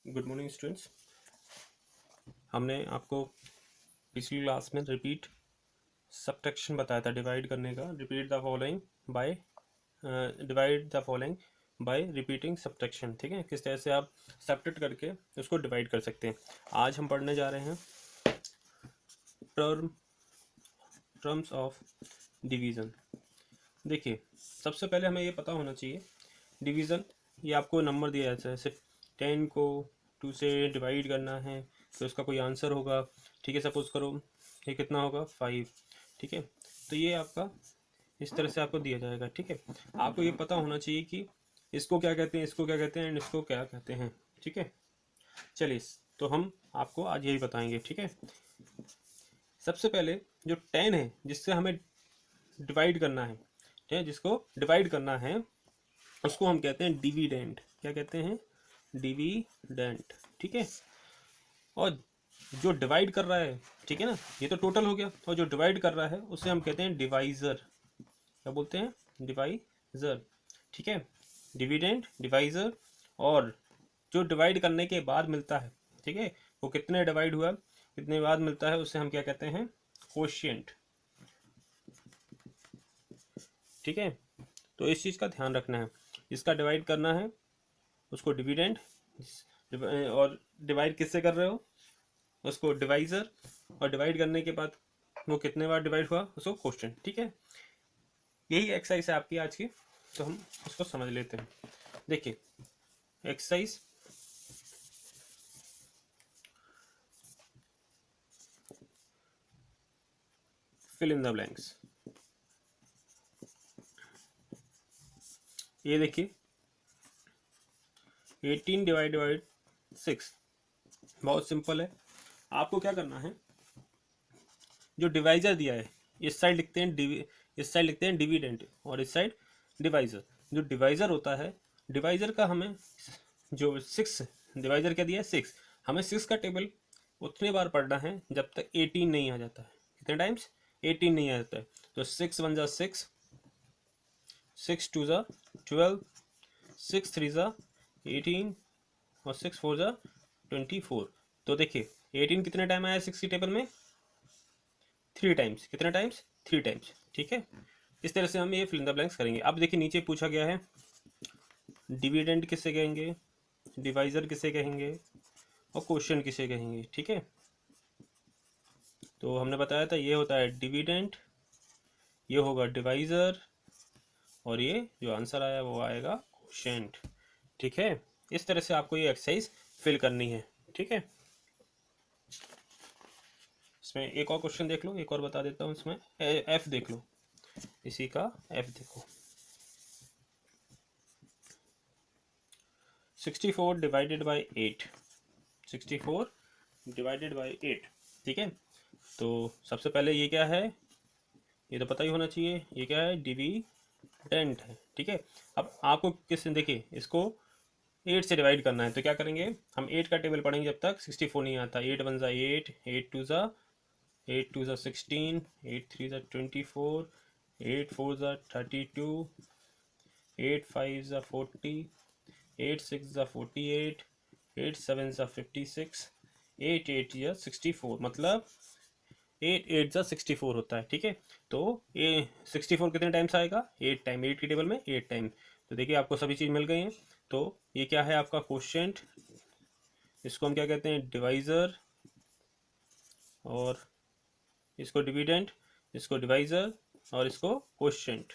Good morning students. हमने आपको पिछली क्लास में रिपीट सब्ट्रैक्शन बताया था, डिवाइड करने का। Divide the following bye repeating subtraction. ठीक है, किस तरह से आप सब्ट्रैक्ट करके उसको डिवाइड कर सकते हैं। आज हम पढ़ने जा रहे हैं टर्म्स ऑफ डिवीज़न। देखिए, सबसे पहले हमें ये पता होना चाहिए डिवीज़न। ये आपको नंबर दिया जाता है, जैसे 10 को 2 से डिवाइड करना है तो इसका कोई आंसर होगा। ठीक है, सपोज करो ये कितना होगा 5। ठीक है, तो ये आपका इस तरह से आपको दिया जाएगा। ठीक है, आपको ये पता होना चाहिए कि इसको क्या कहते हैं, इसको क्या कहते हैं एंड इसको क्या कहते हैं। ठीक है, चलिए तो हम आपको आज यही बताएंगे। ठीक है, सबसे पहले जो 10 है जिससे हमें डिवाइड करना है, ठीक है, जिसको डिवाइड करना है उसको हम कहते हैं डिविडेंड। क्या कहते हैं? डिविडेंड। ठीक है, और जो डिवाइड कर रहा है, ठीक है ना, ये तो टोटल हो गया, और जो डिवाइड कर रहा है उसे हम कहते हैं डिवाइजर। क्या बोलते हैं? डिवाइजर। ठीक है, डिविडेंड, डिवाइजर। और जो डिवाइड करने के बाद मिलता है, ठीक है, वो कितने डिवाइड हुआ, कितने बाद मिलता है, उसे हम क्या कहते हैं? कोशिएंट। ठीक है, तो इस चीज़ का ध्यान रखना है। इसका डिवाइड करना है उसको डिविडेंड, और डिवाइड किससे कर रहे हो उसको डिवाइजर, और डिवाइड करने के बाद वो कितने बार डिवाइड हुआ उसको क्वेश्चन। ठीक है, यही एक्सरसाइज है आपकी आज की, तो हम उसको समझ लेते हैं। देखिए exercise fill in the blanks. ये देखिए 18 डिवाइड बाई 6, बहुत सिंपल है। आपको क्या करना है, जो डिवाइजर दिया है इस साइड लिखते हैं इस साइड लिखते हैं डिविडेंड, और इस साइड डिवाइजर। जो डिवाइजर होता है, डिवाइजर का हमें जो 6 डिवाइजर क्या दिया है 6, हमें 6 का टेबल उतने बार पढ़ना है जब तक 18 नहीं आ जाता है। कितने टाइम्स? 18 नहीं आ जाता है। तो 6 1 जा 6, 6 2 जा 12, 6 3 जा 18, और 6 4 जा 24। तो देखिए 18 कितने टाइम आया 6 की टेबल में? 3 टाइम्स। कितने टाइम्स? 3 टाइम्स। ठीक है, इस तरह से हम ये फिल इन द ब्लैंक्स करेंगे। अब देखिए नीचे पूछा गया है डिविडेंड किसे कहेंगे, डिवाइजर किसे कहेंगे, और क्वेश्चन किसे कहेंगे। ठीक है, तो हमने बताया था ये होता है डिविडेंड, ये होगा डिवाइजर, और ये जो आंसर आया वो आएगा क्वोशिएंट। ठीक है, इस तरह से आपको ये एक्सरसाइज फिल करनी है। ठीक है, इसमें एक और क्वेश्चन देख लो, एक और बता देता हूँ। इसमें एफ देख लो, इसी का एफ देखो। 64 डिवाइडेड बाई 8, 64 डिवाइडेड बाई 8। ठीक है, तो सबसे पहले ये क्या है, ये तो पता ही होना चाहिए, ये क्या है? डिविडेंड है। ठीक है, अब आपको किस देखिए इसको 8 से डिवाइड करना है, तो क्या करेंगे हम? 8 का टेबल पढ़ेंगे जब तक 64 नहीं आता। 8 1 जा 8, 8 2 जा 16, 8 3 जा 24, 8 4 जा 32, 8 5 जा 40, 8 6 जा 48, 8 7 जा 56, 8 8 जा 64, मतलब 8 8 जा 64 होता है। ठीक है, तो ये 64 कितने टाइम्स आएगा? 8 टाइम। 8 की टेबल में 8 टाइम। तो देखिए आपको सभी चीज़ मिल गई हैं। तो ये क्या है आपका? क्वोशिएंट। इसको हम क्या कहते हैं? डिवाइजर। और इसको डिविडेंड, इसको डिवाइजर, और इसको क्वोशिएंट।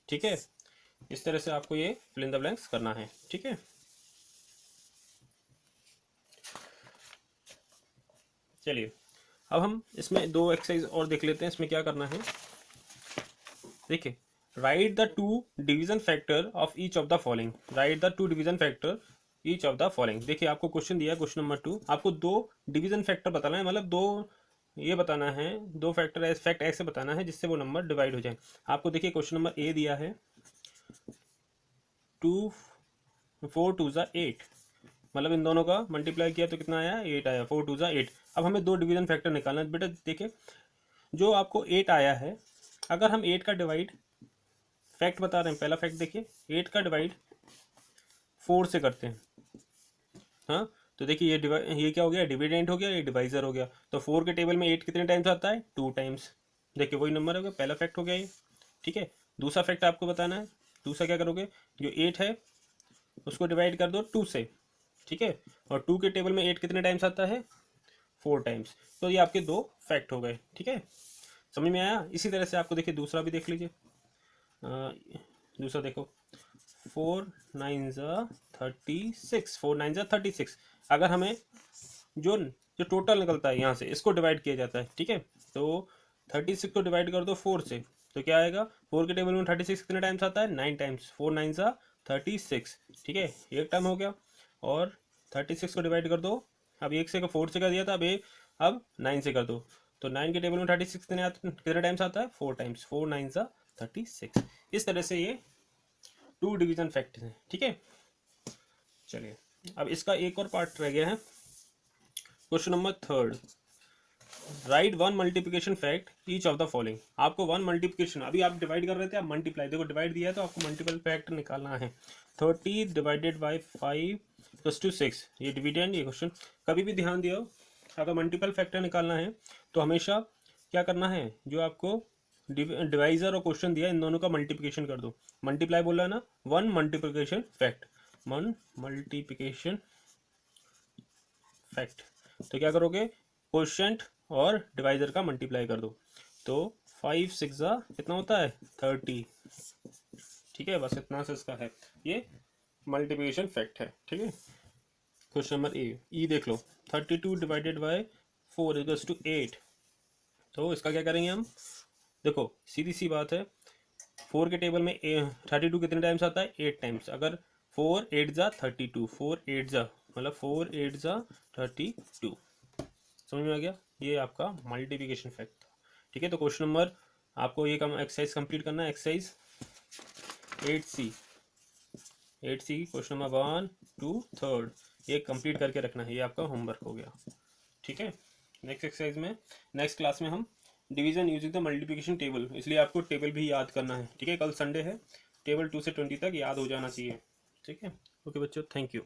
ठीक है, इस तरह से आपको ये फिल इन द ब्लैंक्स करना है। ठीक है, चलिए अब हम इसमें दो एक्सरसाइज और देख लेते हैं। इसमें क्या करना है, देखिए right the two division factor of each of the following. Right the two division factor each of the following. देखिए आपको क्वेश्चन दिया है, क्वेश्चन नंबर 2, आपको दो डिवीजन फैक्टर बताना है, मतलब दो ये बताना है, दो फैक्टर फैक्ट ऐसे बताना है जिससे वो नंबर डिवाइड हो जाए। आपको देखिए क्वेश्चन नंबर ए दिया है 2 4 2 जा 8, मतलब इन दोनों का मल्टीप्लाई किया तो कितना आया? 8 आया। 4 2 जा 8। अब हमें दो डिवीजन फैक्टर निकालना है। बेटा देखिए जो आपको 8 आया है, अगर हम 8 का डिवाइड, फैक्ट बता रहे हैं, पहला फैक्ट देखिए 8 का डिवाइड 4 से करते हैं। हाँ, तो देखिए ये क्या हो गया, डिविडेंड हो गया, ये डिवाइजर हो गया। तो 4 के टेबल में 8 कितने टाइम्स आता है, 2 टाइम्स। देखिए वही नंबर हो गया, पहला फैक्ट हो गया ये। ठीक है, दूसरा फैक्ट आपको बताना है। दूसरा क्या करोगे, जो 8 है उसको डिवाइड कर दो 2 से। ठीक है, और 2 के टेबल में 8 कितने टाइम्स आता है, 4 टाइम्स। तो ये आपके 2 फैक्ट हो गए। ठीक है, समझ में आया। इसी तरह से आपको देखिए दूसरा भी देख लीजिए। दूसरा देखो, 4 9 36, 4 9 36। अगर हमें जो जो टोटल निकलता है यहाँ से इसको डिवाइड किया जाता है। ठीक है, तो 36 को डिवाइड कर दो 4 से, तो क्या आएगा, 4 के टेबल में 36 कितने टाइम्स आता है, 9 टाइम्स। 4 9 36। ठीक है, एक टाइम हो गया। और 36 को डिवाइड कर दो, अब 1 से 4 से कर दिया था, अब 9 से कर दो। तो 9 के टेबल में 36 कितने टाइम्स आता है, 4 टाइम्स। 4 9 36। इस तरह से ये 2 डिवीजन फैक्ट हैं। ठीक है, चलिए अब इसका एक और पार्ट रह गया है। Question number 3, right 1 multiplication fact each of the following. आपको 1 मल्टीप्लिकेशन, अभी आप डिवाइड कर रहे थे, आप मल्टीप्लाई, देखो डिवाइड दिया है तो आपको मल्टीपल फैक्ट निकालना है। 30 डिवाइडेड बाई 5 प्लस 2 6, ये डिविडेंड। ये क्वेश्चन कभी भी ध्यान दियो, अगर मल्टीपल फैक्टर निकालना है तो हमेशा क्या करना है, जो आपको डिवाइजर और क्वेश्चन दिया इन दोनों का मल्टीप्लिकेशन कर दो। मल्टीप्लाई बोल रहा है ना, 1 मल्टीप्लिकेशन फैक्ट, 1 मल्टीप्लिकेशन फैक्ट। तो क्या करोगे, क्वोशिएंट और डिवाइजर का मल्टीप्लाई कर दो। तो 5 6 कितना होता है, 30। ठीक है, बस इतना से इसका है, ये मल्टीप्लिकेशन फैक्ट है। ठीक है, क्वेश्चन नंबर ई देख लो, 32 डिवाइडेड बाय 4 इक्वल्स टू 8। तो इसका क्या करेंगे हम, देखो सीधी सी बात है, 4 के टेबल में 32 कितने टाइम्स आता है, 8 टाइम्स। अगर 4 8 32, 4 8 मतलब 4 8 32। समझ में आ गया, ये आपका मल्टीप्लिकेशन फैक्ट था। ठीक है, तो क्वेश्चन नंबर आपको ये एक्सरसाइज कंप्लीट करना है, एक्सरसाइज 8C की क्वेश्चन नंबर 1 2 3 ये कंप्लीट करके रखना है, ये आपका होमवर्क हो गया। ठीक है, नेक्स्ट एक्सरसाइज में, नेक्स्ट क्लास में हम division using the multiplication table, इसलिए आपको टेबल भी याद करना है। ठीक है, कल संडे है, टेबल 2 से 20 तक याद हो जाना चाहिए। ठीक है, ओके बच्चों, थैंक यू।